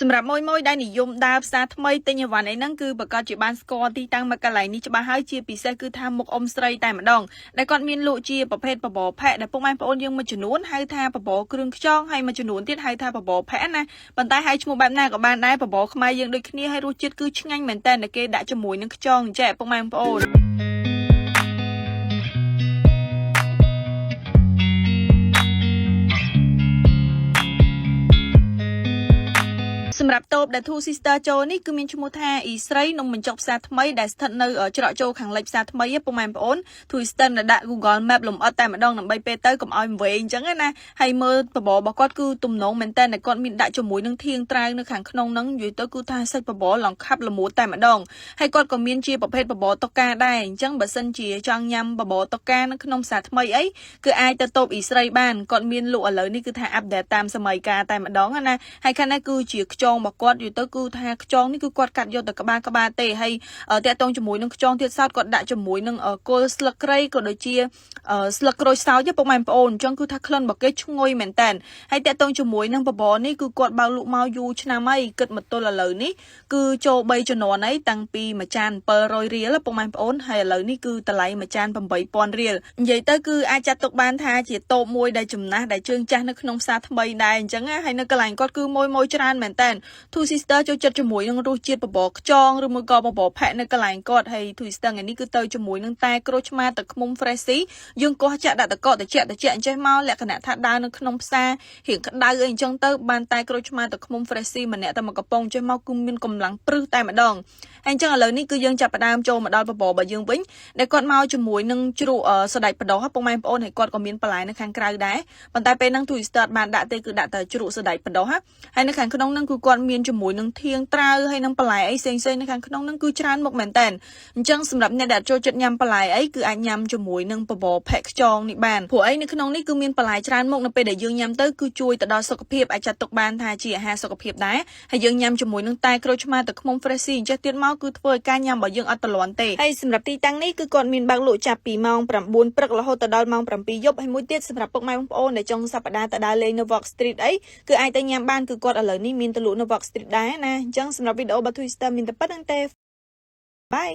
សម្រាប់មួយដែលនិយមដើរផ្សារថ្មីទិញអីវ៉ាន់អីហ្នឹងគឺប្រកាសជាបានស្គាល់ទីតាំងមកកន្លែងនេះច្បាស់ហើយជាពិសេសគឺថាមុខអ៊ំស្រីតែម្ដងដែលគាត់មានលក់ជាប្រភេទបបរផាក់ដែលពុកម៉ែបងប្អូនយើងមួយចំនួនហៅថាបបរគ្រឿងខ្យងហើយមួយចំនួនទៀតហៅថាបបរផាក់ណាប៉ុន្តែហៅឈ្មោះបែបណាក៏បានដែរបបរខ្មែរយើងដូចគ្នាហើយរសជាតិគឺឆ្ងាញ់មែនតើគេដាក់ជាមួយនឹងខ្យងចេះពុកម៉ែបងប្អូនសម្រាប់តូបដែល Two Sister ចូលនេះគឺមានឈ្មោះថាអ៊ីស្រីនំបញ្ចុកផ្សារថ្មីដែលស្ថិតនៅច្រកចូលខាងលិចផ្សារថ្មីពុកម៉ែបងប្អូន Two Sister នៅដាក់ Google Map លំអិតតែម្ដងដើម្បីពេលទៅកុំឲ្យវែងអញ្ចឹងណាហើយមើលបបររបស់គាត់គឺទំនងមែនតើគាត់មានដាក់ជាមួយនឹងធាងត្រាវនៅខាងក្នុងហ្នឹងនិយាយទៅគឺថាសាច់បបរឡងខាប់ល្មួតតែម្ដងហើយគាត់ក៏មានជាប្រភេទបបរតុកកាដែរអញ្ចឹងបើសិនជាចង់ញ៉ាំបបរតុកកានៅក្នុងផ្សារថ្មីអីគឺអាចទៅតូបអ៊ីស្រីបានគាត់មានលក់ឥឡូវនេះគឺថាអាប់ដេតតាមសម័យកាលតែម្ដងណាហើយខាងនេះគឺជាខ្យងរបស់គាត់យូរទៅគឺថាខ្យងនេះគឺគាត់កាត់យកទៅក្បាលទេហើយតាក់ទងជាមួយនឹងខ្យងទៀតសោតគាត់ដាក់ជាមួយនឹងគល់ស្លឹកគ្រៃក៏ដូចជាស្លឹកក្រូចសើចពុកម៉ែបងប្អូនអញ្ចឹងគឺថាក្លិនរបស់គេឈ្ងុយមែនតើហើយតាក់ទងជាមួយនឹងបបរនេះគឺគាត់បើកលក់មកយូរឆ្នាំហើយគិតមកទល់ឥឡូវនេះគឺចូល3ជំនាន់ហើយតាំងពីមួយចាន700រៀលពុកម៉ែបងប្អូនហើយឥឡូវនេះគឺតម្លៃមួយចាន8000រៀលនិយាយទៅគឺអាចចាត់ទុកបានថាជាតូបមួយដែលចំណាស់ដែលជើងចាស់នៅក្នុងផ្សារថ្មីដែរអញ្ចឹងហើយនៅកន្លែងគាត់គឺមួយច្រើនមែនតើ Two Sister ចូលចិត្តជាមួយនឹងរសជាតិបបរខ្យងឬមួយក៏បបរផាក់នៅកន្លែងគាត់ហើយ Two Sister ថ្ងៃនេះគឺទៅជាមួយនឹងតែក្រូចឆ្មាទឹកឃ្មុំ Freshy យើងកោះចាក់ដាក់តកត្រជាក់អញ្ចេះមកលក្ខណៈថាដើរនៅក្នុងផ្សាររៀងក្តៅអីអញ្ចឹងទៅបានតែក្រូចឆ្មាទឹកឃ្មុំ Freshy ម្នាក់តែមកកំប៉ុងចេះមកគឺមានកម្លាំងព្រឹសតែម្ដងហើយអញ្ចឹងឥឡូវនេះគឺយើងចាប់ផ្ដើមចូលមកដល់បបររបស់យើងវិញដែលគាត់មកជាមួយនឹងជ្រក់សណ្តែកបដោះពុកម៉ែបងប្អូនហើយគាត់ក៏មានបន្លែនៅខាងក្រៅដែរប៉ុន្តែពេលហ្នឹង Two Sister បានដាក់ទេគឺដាក់តែជ្រក់សណ្តែកបដោះហើយនៅខាងក្នុងហ្នឹងគឺគាត់មានជាមួយនឹងធាងត្រាវហើយនឹងបន្លែអីផ្សេងៗនៅខាងក្នុងហ្នឹងគឺច្រើនមុខមែនតើអញ្ចឹងសម្រាប់អ្នកដែលចូលចិត្តញ៉ាំបន្លែអីគឺអាចញ៉ាំជាមួយនឹងបបរផាក់ខ្យងនេះបានព្រោះអីនៅក្នុងនេះគឺមានបន្លែច្រើនមុខនៅពេលដែលយើងញ៉ាំទៅគឺជួយទៅដល់សុខភាពអាចចាត់ទុកបានថាជាអាហារសុខភាពដែរហើយយើងញ៉ាំជាមួយនឹងតែក្រូចឆ្មាទឹកឃ្មុំ Freshy អញ្ចឹងទៀតមកគឺធ្វើឲ្យការញ៉ាំរបស់យើងអត់ទលាន់ទេហើយសម្រាប់ទីតាំងនេះគឺគាត់មានបើកលក់ចាប់ពីម៉ោង9ព្រឹករហូតដល់ម៉ោង7យប់ហើយមួយទៀតសម្រាប់ពុកម៉ែបងប្អូនដែលចង់សប្តាហ៍ទៅដើរលេងនៅ Walk Street អីគឺអាចទៅញ៉ាំបានគឺគាត់ឥឡូវនេះមានទៅលក់នៅ Walk Street ដែរណាអញ្ចឹងសម្រាប់វីដេអូរបស់ Twister មានតែប៉ុណ្្នឹងទេបាយ